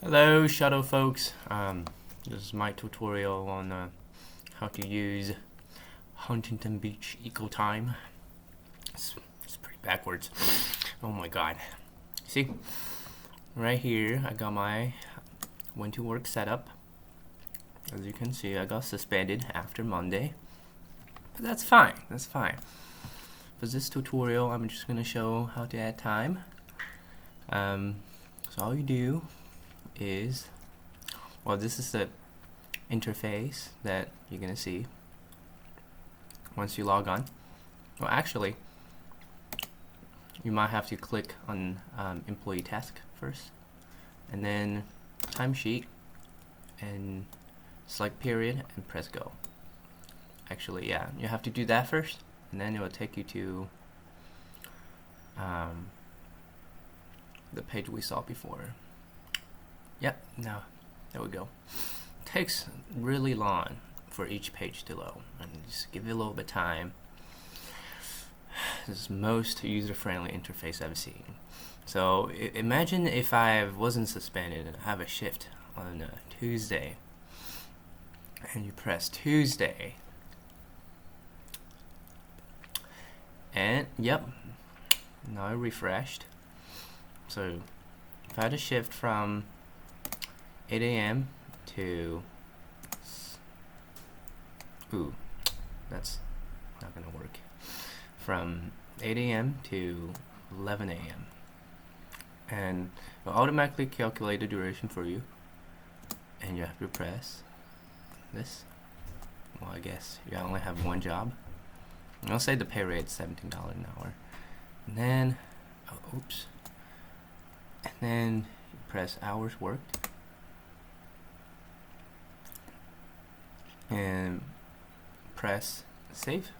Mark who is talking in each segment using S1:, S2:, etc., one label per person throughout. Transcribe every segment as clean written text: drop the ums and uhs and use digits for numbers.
S1: Hello shadow folks, this is my tutorial on how to use Huntington Beach ECOTIME. It's pretty backwards. Oh my god. See, right here I got my when to work setup. As you can see, I got suspended after Monday, but that's fine, For this tutorial I'm just gonna show how to add time. So all you do is, well, this is the interface that you're gonna see once you log on. Well, actually, you might have to click on employee task first, and then timesheet, and select period, and press go. Actually, yeah, you have to do that first, and then it will take you to the page we saw before. Yep, now there we go. It takes really long for each page to load, and just give it a little bit of time. This is the most user-friendly interface I've seen. So imagine if I wasn't suspended and I have a shift on a Tuesday, and you press Tuesday, and yep, now it refreshed. So if I had a shift from 8 a.m. to, that's not gonna work, from 8 a.m. to 11 a.m. and it will automatically calculate the duration for you, and you have to press this. Well, I guess you only have one job. I'll say the pay rate is $17 an hour, and then and then you press hours worked, and press save.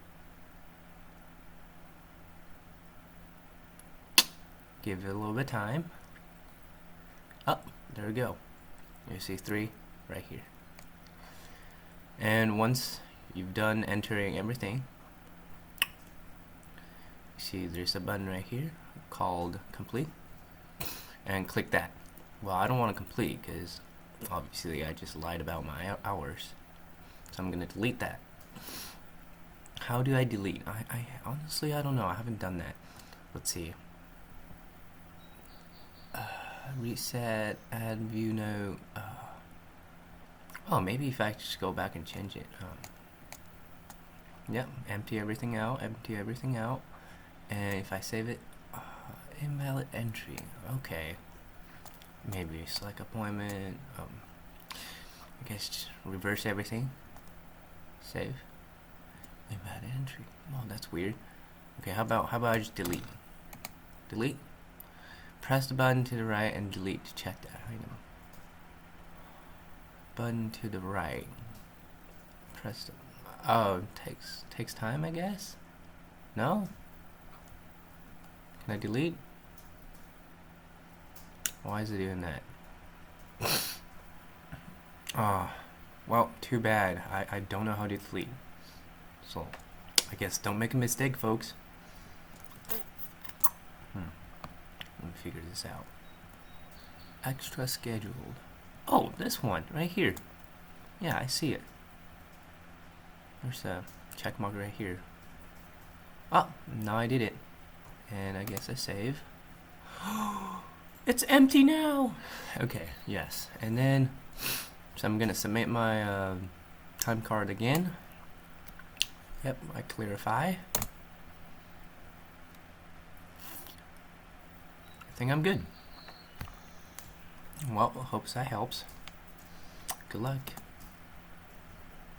S1: Give it a little bit of time. There we go. You see 3 right here. And once you've done entering everything, you see there's a button right here called complete, and click that. Well, I don't want to complete because obviously I just lied about my hours, so I'm gonna delete that. How do I delete? I honestly, I don't know. I haven't done that. Let's see. Reset, add view note. Oh, maybe if I just go back and change it. Yep, empty everything out, and if I save it, invalid entry. Okay, maybe select appointment. I guess just reverse everything. Save. Invalid entry. Oh, that's weird. Okay, how about I just delete? Delete. Press the button to the right and delete to check that item. Button to the right. Press the, oh, takes time, I guess. No. Can I delete? Why is it doing that? Well, too bad. I don't know how to delete. So, I guess don't make a mistake, folks. Let me figure this out. Extra scheduled. Oh, this one right here. Yeah, I see it. There's a check mark right here. Oh, now I did it. And I guess I save. It's empty now. Okay, yes. And then, so I'm gonna submit my time card again. Yep, I clarify. I think I'm good. Well, hopes that helps. Good luck.